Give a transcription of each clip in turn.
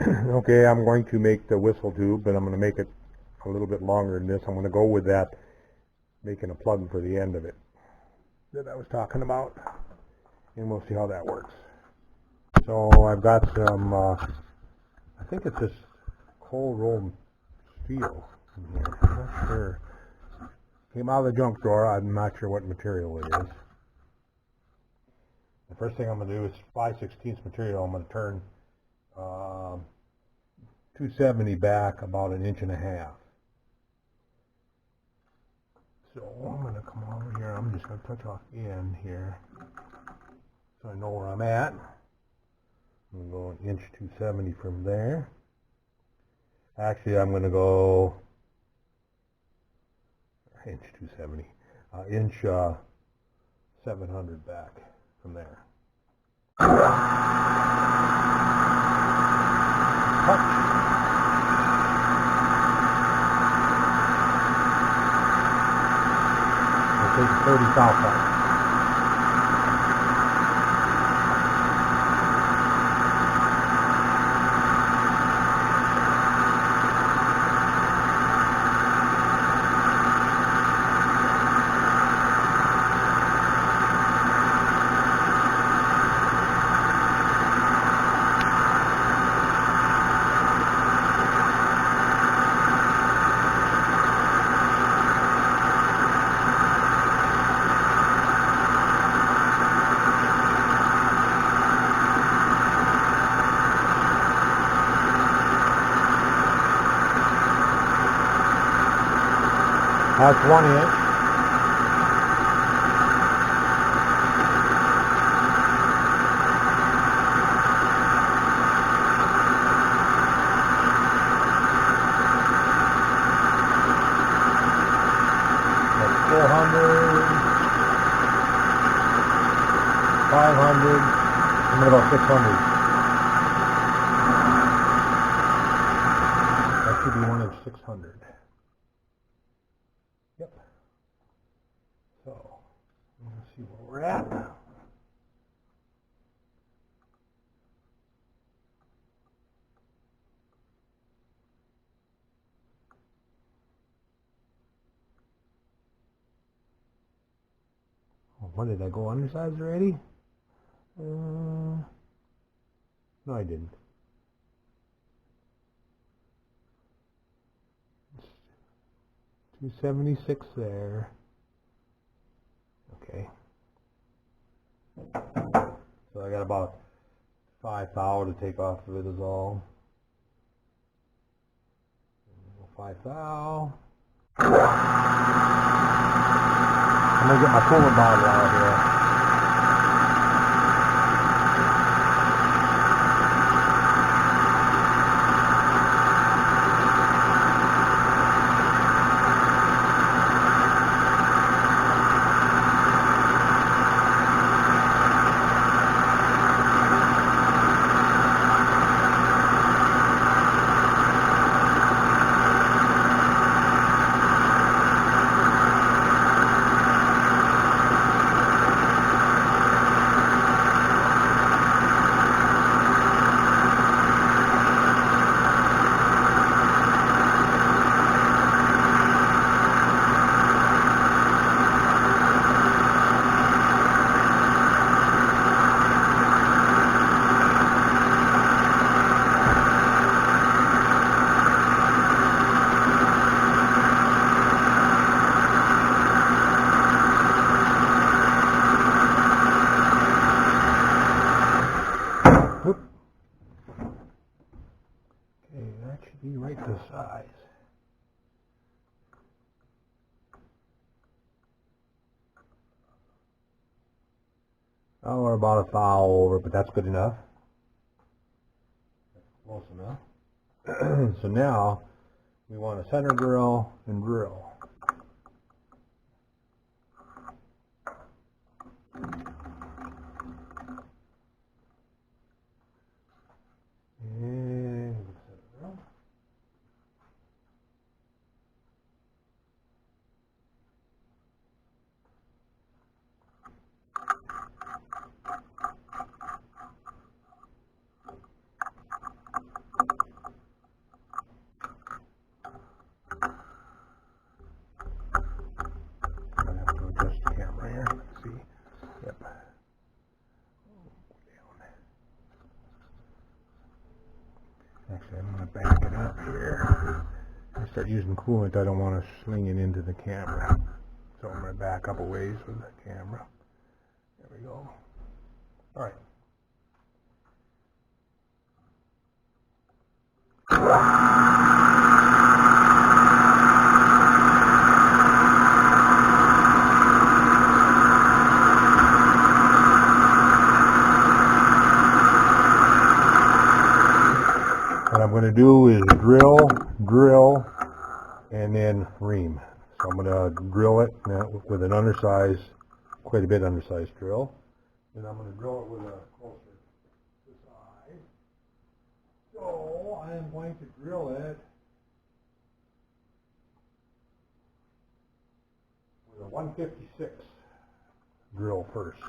Okay, I'm going to make the whistle tube, but I'm going to make it a little bit longer than this. I'm going to go with that, making a plug for the end of it that I was talking about, and we'll see how that works. So I've got some, I think it's this cold rolled steel in here. I'm not sure. Came out of the junk drawer. I'm not sure what material it is. The first thing I'm going to do is 5/16 material. I'm going to turn 270 back about 1.5 inches. So I'm going to come over here. I'm just going to touch off in here so I know where I'm at. I'm going to go 1.270 inch from there. Actually, I'm going to go 1.270 inch, 700 back from there. Touch. I'll take 30 southbound. That's 1 inch. That's 400, 500, I'm going to go 600. That should be 1 inch 600. Yep. So, let's see where we're at. What did I go undersized already? No, I didn't. It's 276 there. Okay. So I got about 5 thou to take off of it is all. 5 thou. I'm going to get my coolant bottle out here. Be right to size. Oh, we're about 1 thou over, but that's good enough. Close enough. So now we want a center drill and drill. Actually, I'm going to back it up here. I start using coolant, I don't want to sling it into the camera. So I'm going to back up a ways with the camera. There we go. All right. What I'm going to do is drill, and then ream. So I'm going to drill it with an undersized, quite a bit undersized drill. Then I'm going to drill it with a closer size. So I am going to drill it with a 156 drill first.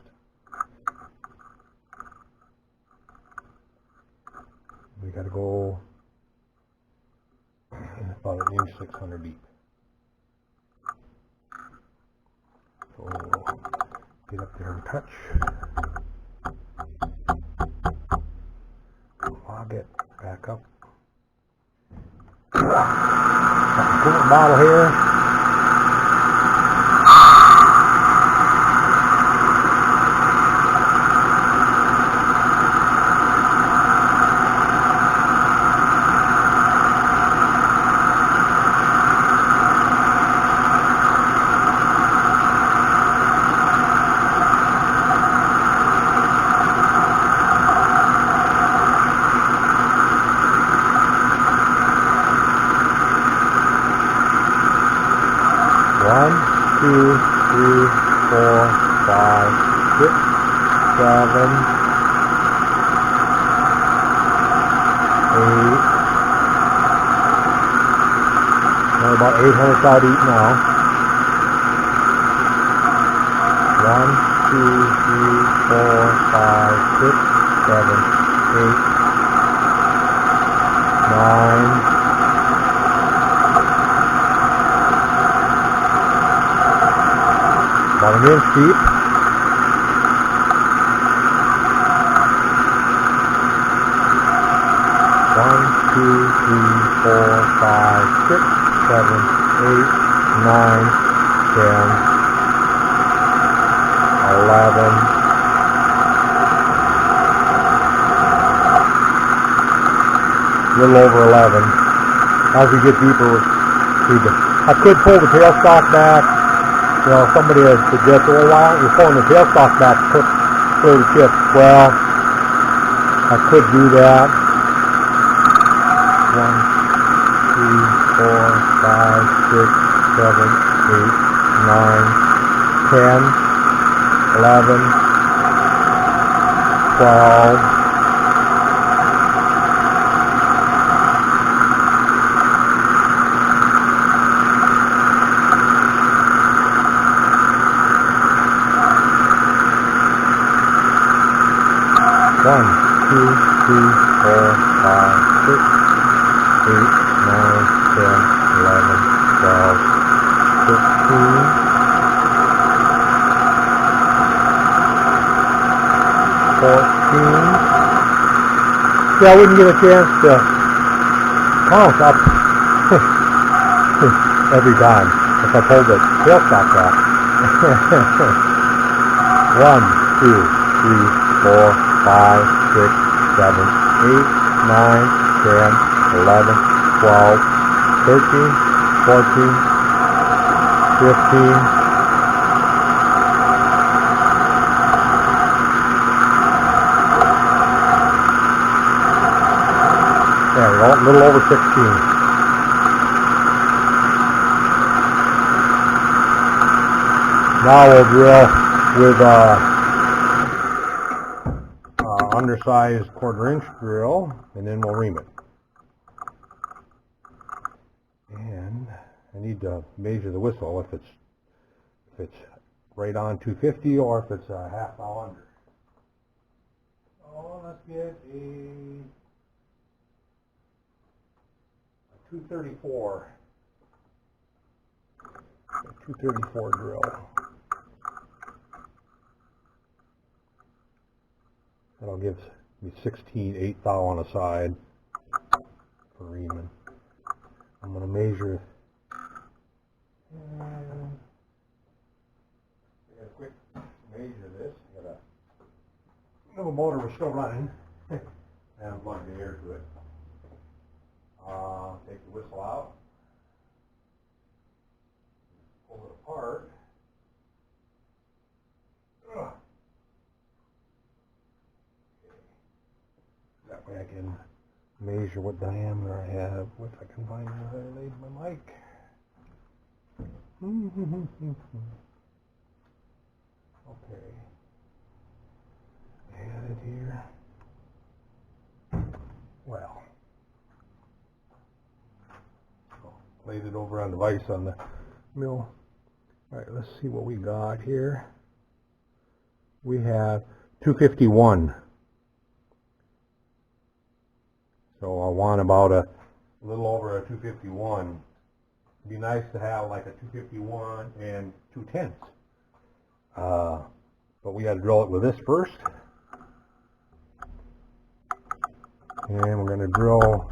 We got to go about 1 inch 600 deep. So get up there and touch. Log it back up. Got the coolant bottle here. One, two, three, four, five, 6, 7, 8. We're about 800 thou deep now. 1, 2, 3, 4, 5, 6, 7, 8, 9. About 1 inch deep. 1, 2, 3, 4, 5, 6, 7, 8, 9, 10, 11. A little over 11. As we get deeper, I could pull the tailstock back. You know, somebody had suggested, well, why aren't you pulling the tailstock back to clear the chip? Well, I could do that. 1, 2, 3, 4, 5, 6, 7, 8, 9, 10, 11, 12. One, 2, 3, 4, 5, 6, 8, 9, 10, 11, 12, 13, 14. See, I wouldn't get a chance to count up every time if I pulled the tailstock back. 1, 2, 3, 4, 5, 6, 7, 8, 9, 10, 11, 12, 13, 14, 15. There we go, a little over 16. Now we'll drill with undersized 1/4 inch drill, and then we'll ream it. And I need to measure the whistle if it's right on 250 or if it's a half thou under. So let's get a 234 drill. That'll give me 16 8 thou on a side. for reaming. I'm going to measure. I got to quick measure this. I got a little motor was still running. I haven't plugged the air to it. Take the whistle out. Pull it apart. Okay. That way I can measure what diameter I have, if I can find where I laid my mic. Okay. I had it here. Well, laid it over on the vise on the mill. All right, let's see what we got here. We have 251. So I want about a little over a 251. It'd be nice to have like a 251 and 2/10. But we got to drill it with this first. And we're going to drill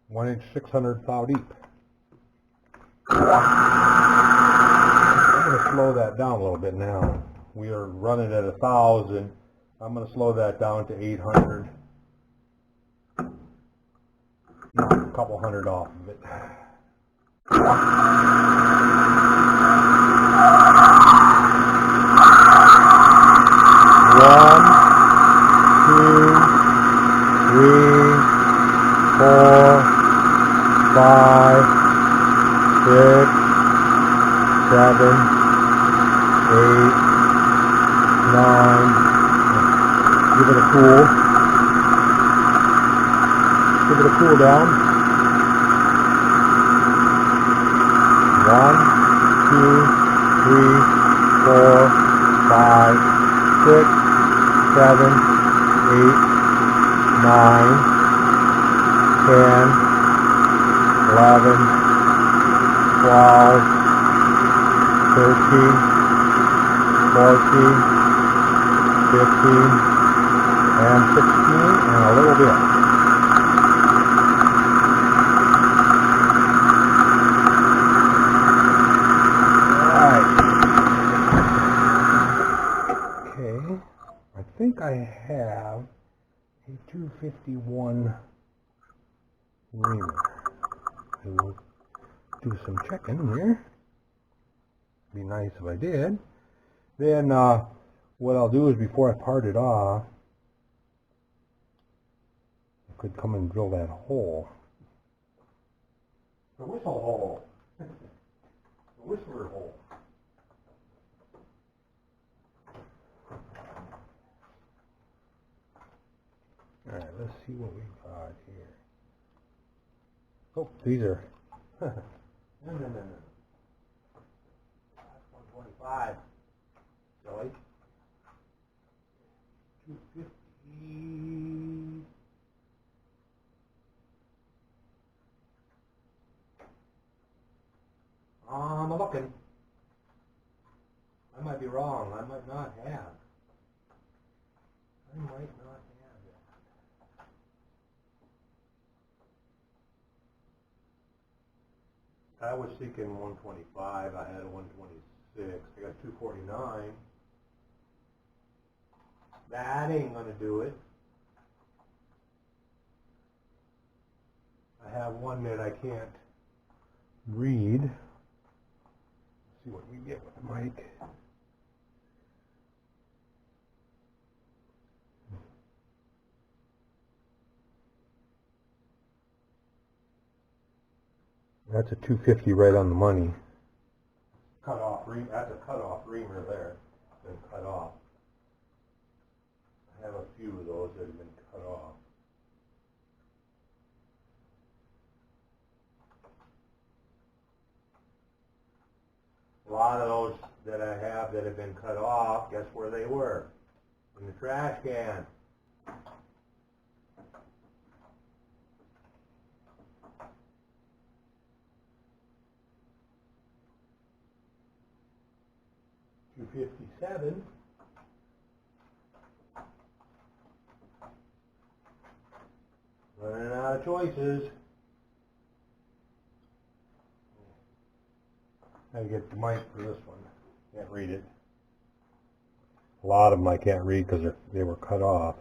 1 inch 600 thou deep. I'm going to slow that down a little bit now. We are running at 1,000. I'm going to slow that down to 800. Knock a couple hundred off of it. One, two, three, 4, 5, 6, 7, 8, 9. Give it a cool. Give it a cool down. 1, 2, 3, 4, 5, 6, 7, 8, 9, 10, 11, 12, 13, 14, 15, and 16, and a little bit. Alright. Okay. I think I have a 251 reamer. I will do some checking here. Be nice if I did. Then what I'll do is before I part it off, I could come and drill that hole. The whistle hole. The whistler hole. Alright, let's see what we got here. Oh, these are... no. That's 125. Silly. 250. I'm looking. I might be wrong. I might not have. I might not have it. I was thinking 125. I had a 126. I got 249. That ain't going to do it. I have one that I can't read. Let's see what we get with the mic. That's a 250 right on the money. Cut off ream. That's a cut off reamer there. Been cut off. I have a few of those that have been cut off. A lot of those that I have that have been cut off, guess where they were? In the trash can. $257. lot of choices. I get the mic for this one. Can't read it. A lot of them I can't read because they were cut off.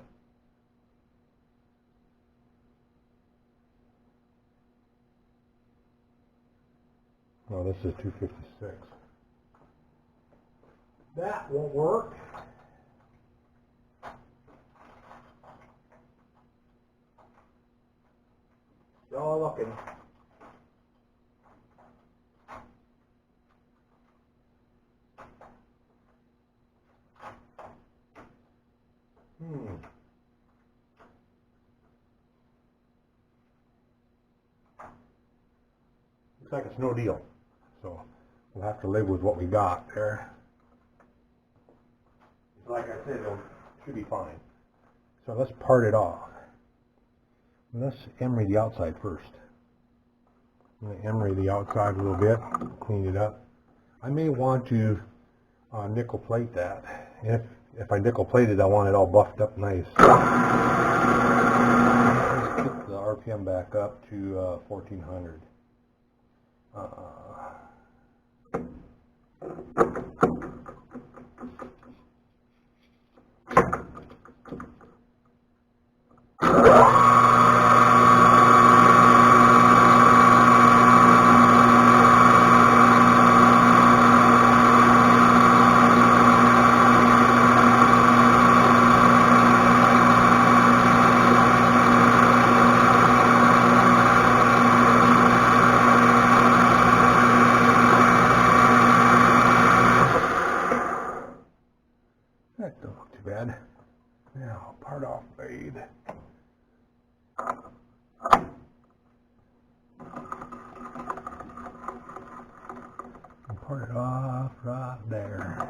Oh, this is 256. That won't work. Still looking. Looks like it's no deal. So we'll have to live with what we got there. Like I said, it should be fine. So let's part it off. Let's emery the outside first. I'm going to emery the outside a little bit, clean it up. I may want to nickel plate that. If I nickel plate it, I want it all buffed up nice. Let's kick the RPM back up to 1400. That don't look too bad. Now, part off blade. And part it off right there.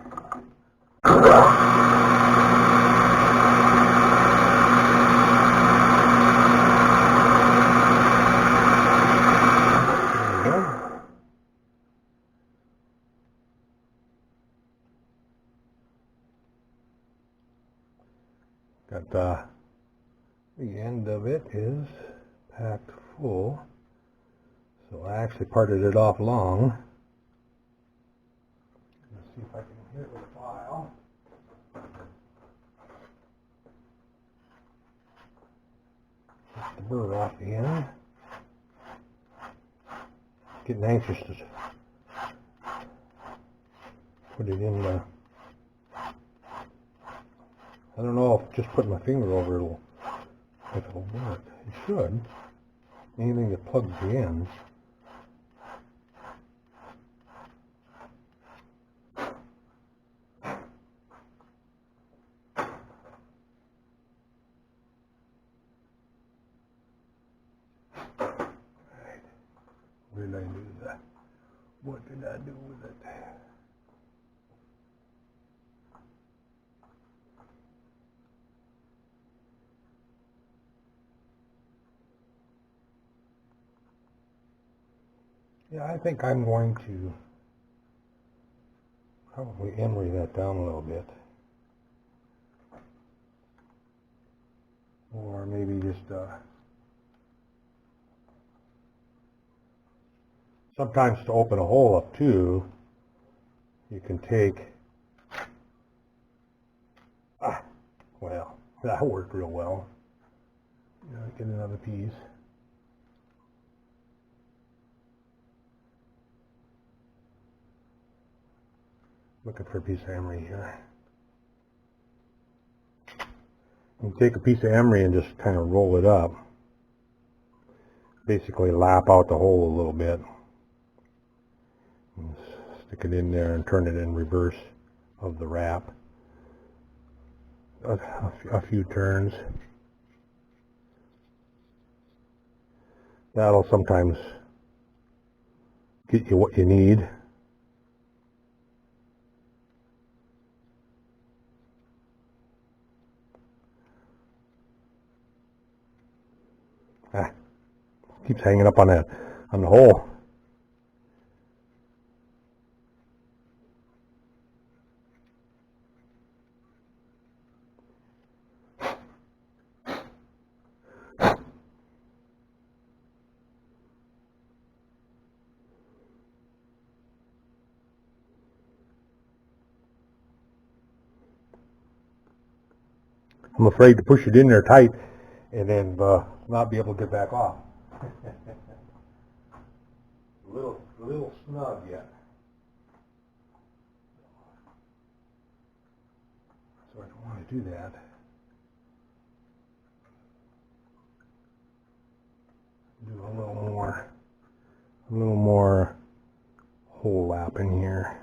Got the end of it is packed full, so I actually parted it off long. Let's see if I can hit it with a file. Get the burr off the end. Getting anxious to put it in the. I don't know if just putting my finger over if it'll work. It should. Anything that plugs the ends. Right. Where did I do that? What did I do with it? Yeah, I think I'm going to probably emery that down a little bit. Or maybe just, sometimes to open a hole up too, you can take, well, that worked real well. Get another piece. Looking for a piece of emery here. You take a piece of emery and just kind of roll it up. Basically lap out the hole a little bit. And stick it in there and turn it in reverse of the wrap. A few turns. That'll sometimes get you what you need. Keeps hanging up on the hole. I'm afraid to push it in there tight and then not be able to get back off. a little snug yet. So I don't want to do that. Do a little more hole lap in here.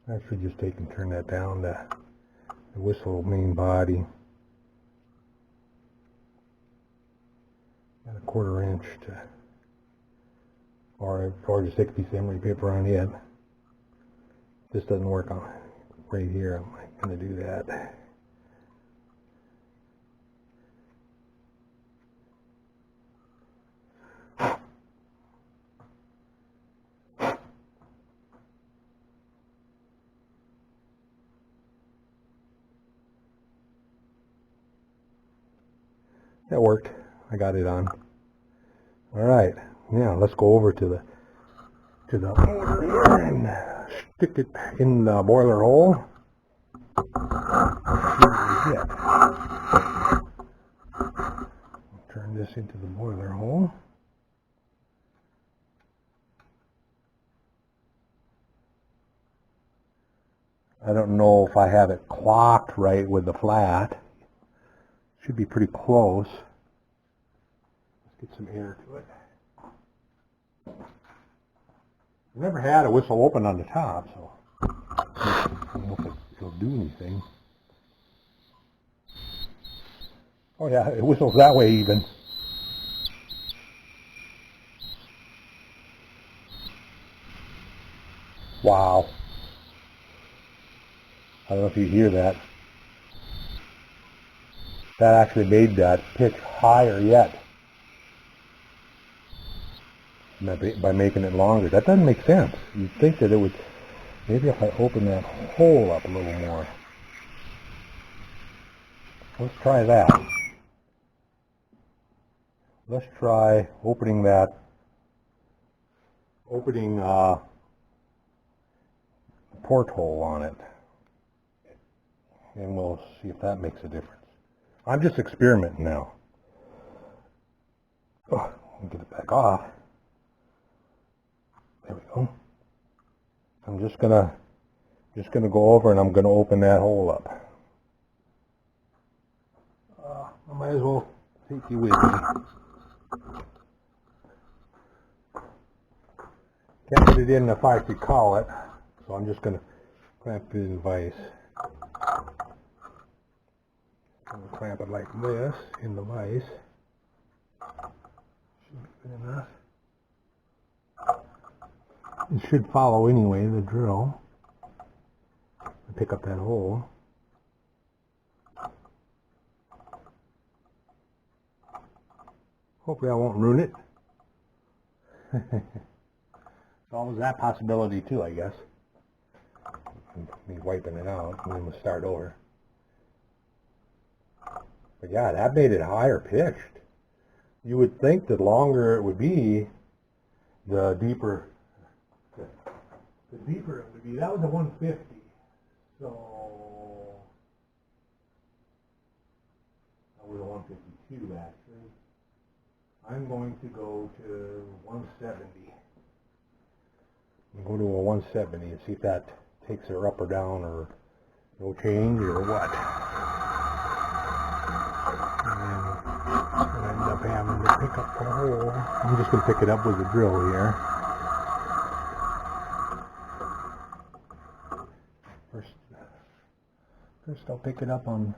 I should just take and turn that down to the whistle main body. And a 1/4 inch to, or just take a piece of emery paper on it. This doesn't work on right here. I'm not going to do that. That worked. I got it on. All right. Now let's go over to the motor here and stick it in the boiler hole. Turn this into the boiler hole. I don't know if I have it clocked right with the flat. Should be pretty close. Let's get some air to it. I've never had a whistle open on the top, so I don't know if it'll do anything. Oh yeah, it whistles that way even. Wow. I don't know if you hear that. That actually made that pitch higher yet by making it longer. That doesn't make sense. You'd think that it would, maybe if I open that hole up a little more. Let's try that. Let's try opening porthole on it. And we'll see if that makes a difference. I'm just experimenting now. Oh, get it back off. There we go. I'm just gonna go over and I'm gonna open that hole up. I might as well take you with me. Can't put it in if I could call it, so I'm just gonna clamp it in vise. I'm going to clamp it like this in the vise. Should be good enough. It should follow anyway, the drill. Pick up that hole. Hopefully I won't ruin it. There's always that possibility too, I guess. Me wiping it out and then we'll start over. But yeah, that made it higher pitched. You would think the longer it would be, the deeper it would be. That was a 150. So that was a 152 actually. I'm going to go to 170. Go to a 170 and see if that takes her up or down or no change or what. And then I'm going to end up having to pick up the hole. I'm just going to pick it up with the drill here. First I'll pick it up on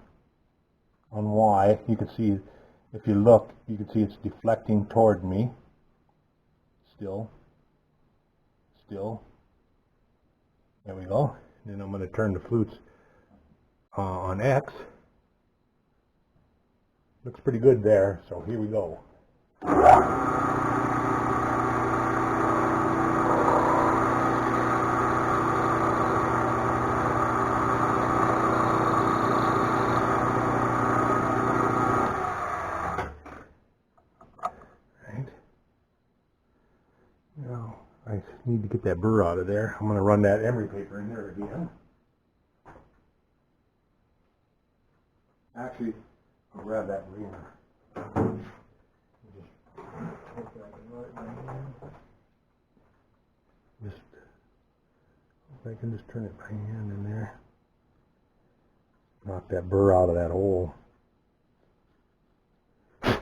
Y. You can see, if you look, you can see it's deflecting toward me. Still. There we go. Then I'm going to turn the flutes on X. Looks pretty good there, so here we go. need to get that burr out of there. I'm going to run that emery paper in there again. Actually, I'll grab that reamer. Just, if I can just turn it by hand in there. Knock that burr out of that hole. There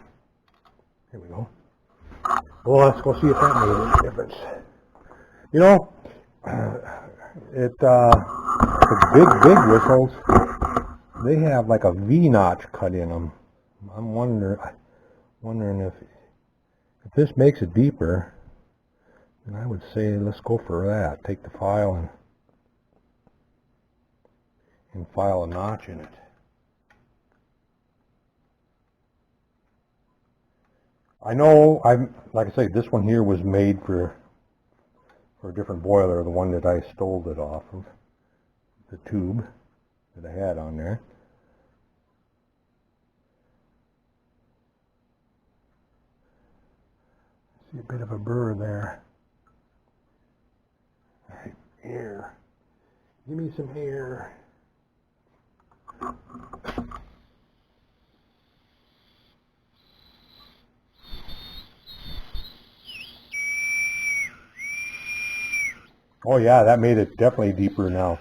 we go. Well, let's go see if that made any difference. You know, the big whistles, they have like a V notch cut in them. I'm wondering if this makes it deeper, then I would say let's go for that. Take the file and file a notch in it. I know, like I say, this one here was made for a different boiler, the one that I stole it off of, the tube that I had on there. See a bit of a burr there. All right, air. Give me some air. Oh yeah, that made it definitely deeper now.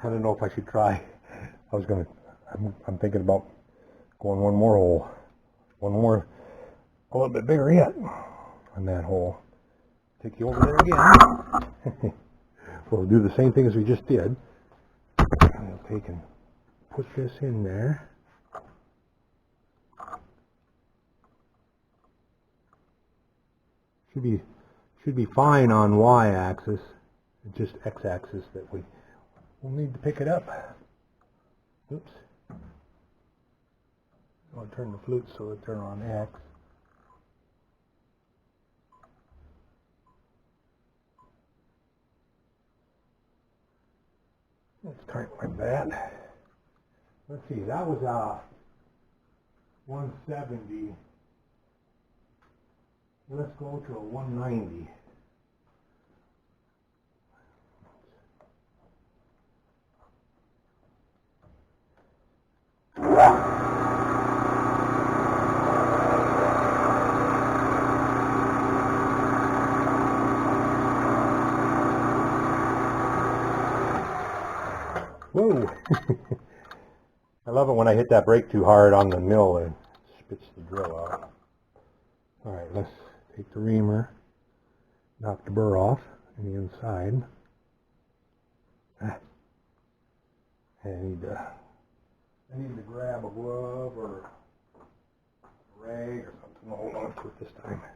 I don't know if I should try. I'm thinking about going one more hole. One more, a little bit bigger yet on that hole. Take you over there again. We'll do the same thing as we just did. I'll take and put this in there. Should be fine on y-axis. It's just x-axis that we'll need to pick it up. Oops. I'll turn the flute so that they're on X. Let's turn it like that. Let's see, that was 170. Let's go to a 190. Whoa! I love it when I hit that brake too hard on the mill and spits the drill out. Alright, let's take the reamer, knock the burr off on the inside. I need to grab a glove or a rag or something to hold on to it this time. There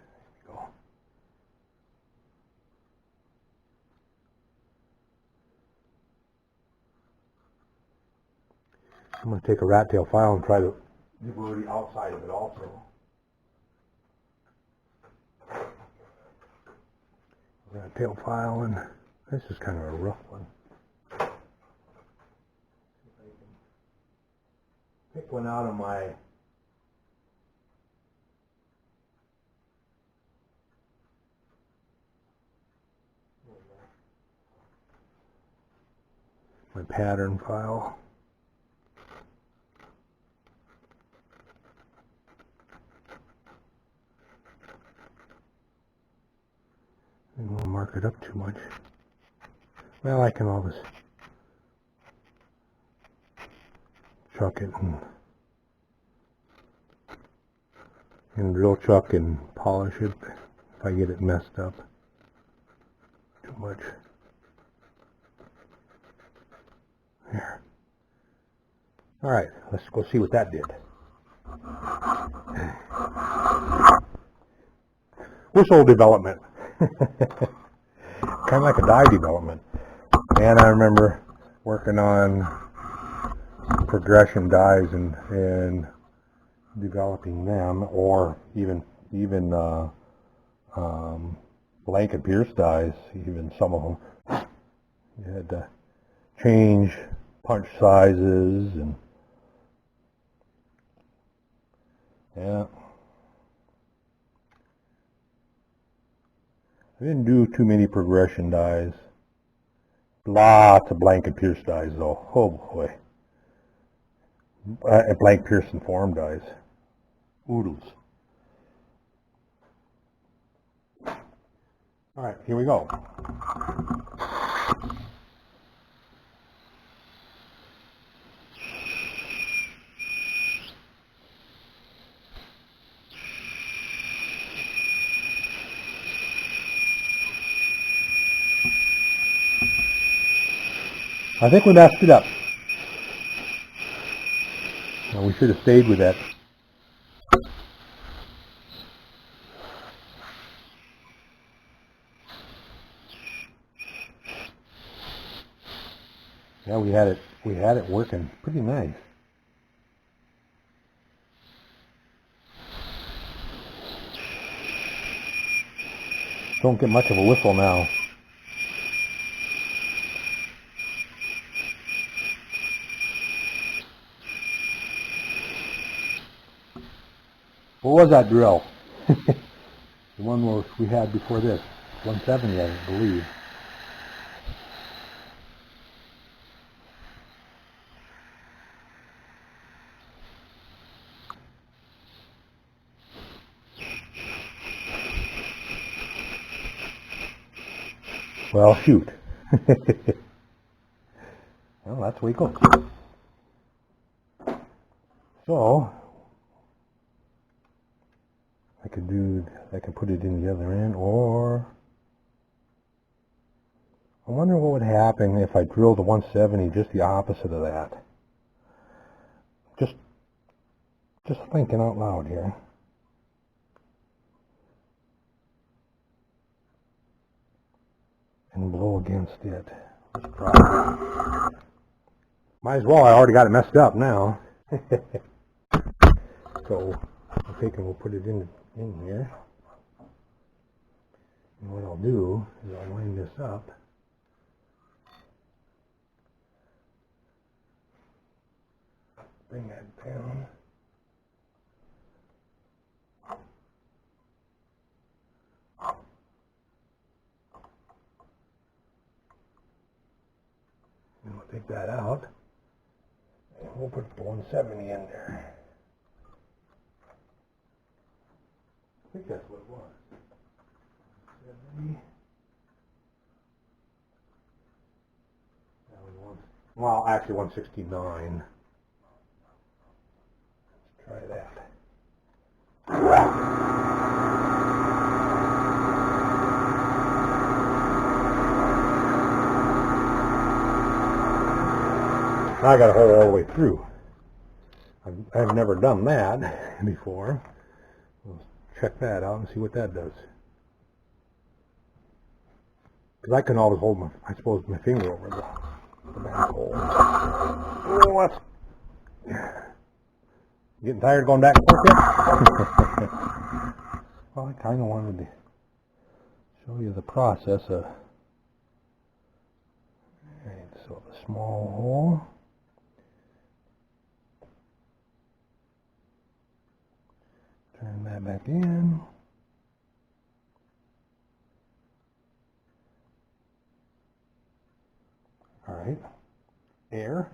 we go. I'm going to take a rat tail file and try to deburr the outside of it also. Rat tail file, and this is kind of a rough one. Pick one out of my pattern file. I don't want to mark it up too much. Well, I can always chuck it and drill chuck and polish it if I get it messed up too much. There. Alright, let's go see what that did. Whistle development. Kind of like a die development. And I remember working on progression dies and developing them, or even blanket pierce dies, even some of them. You had to change punch sizes and yeah. I didn't do too many progression dies. Lots of blanket pierce dies though. Oh boy. Blank pierce and form dies. Oodles. Alright, here we go. I think we messed it up. Well, we should have stayed with that. Yeah, we had it working pretty nice. Don't get much of a whistle now. What was that drill? The one we had before this. 170, I believe. Well, shoot. Well, that's the way it goes. So, I could put it in the other end, or I wonder what would happen if I drilled the 170 just the opposite of that. Just thinking out loud here. And blow against it. Might as well, I already got it messed up now. So, I'm thinking we'll put it in here. And what I'll do is I'll line this up. Bring that down. And we'll take that out. And we'll put the 170 in there. I think that's what it was. 70. Well, actually 169. Let's try that. Now I got a hole all the way through. I've never done that before. Let's check that out and see what that does. Because I can always hold my finger over the back hole. Oh, that's getting tired of going back and forth yet? Well, I kind of wanted to show you the process of. Alright, so the small hole. Turn that back in. All right, air.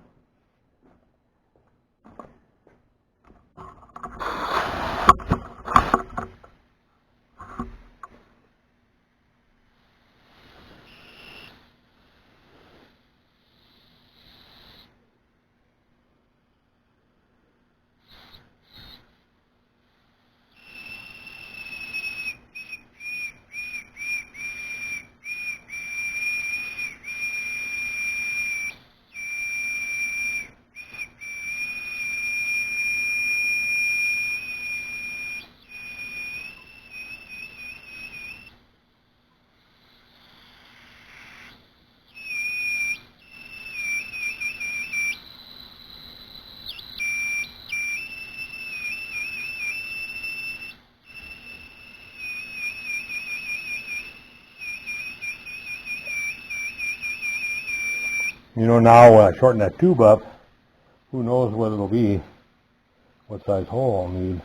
You know, now when I shorten that tube up, who knows what it'll be, what size hole I'll need.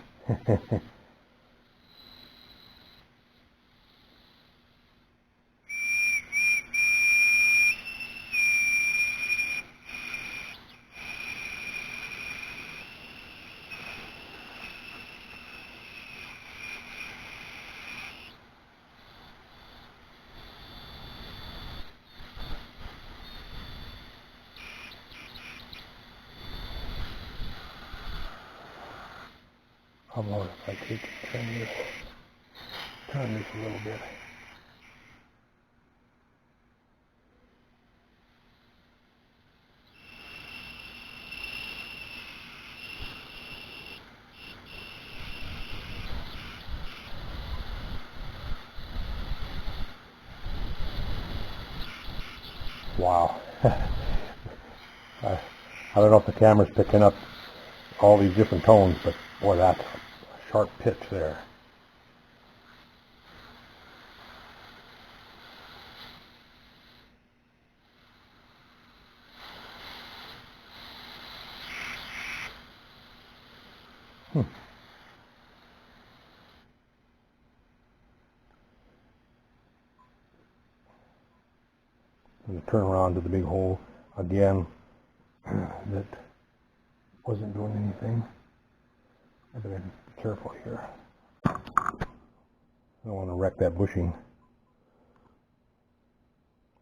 How about if I take and turn this a little bit. Wow. I don't know if the camera's picking up all these different tones, but boy, that's a sharp pitch there. I'm going to turn around to the big hole again. That wasn't doing anything. I better be careful here. I don't want to wreck that bushing.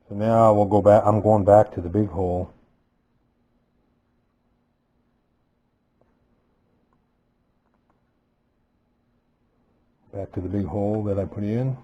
So now we'll go back. I'm going back to the big hole. Back to the big hole that I put in.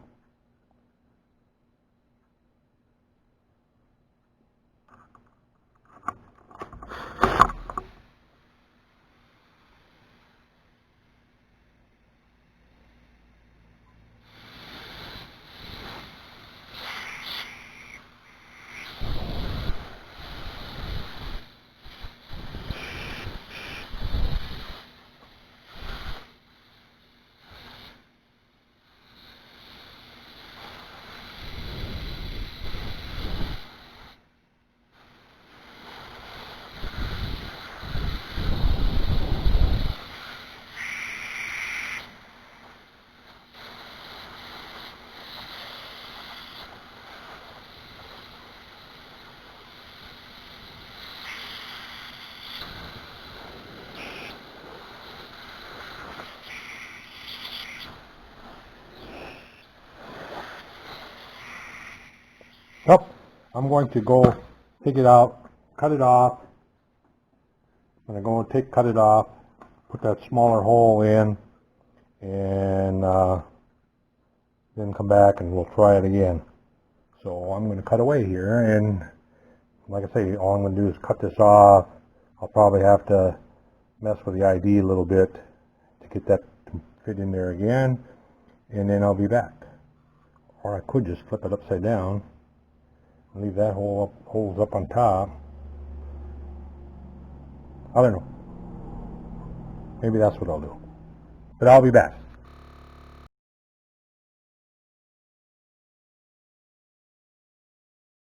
Up. I'm going to go take it out, cut it off. I'm going to go cut it off, put that smaller hole in, and then come back and we'll try it again. So I'm going to cut away here, and like I say, all I'm going to do is cut this off. I'll probably have to mess with the ID a little bit to get that to fit in there again, and then I'll be back. Or I could just flip it upside down, leave that holes up on top. I don't know. Maybe that's what I'll do. But I'll be back.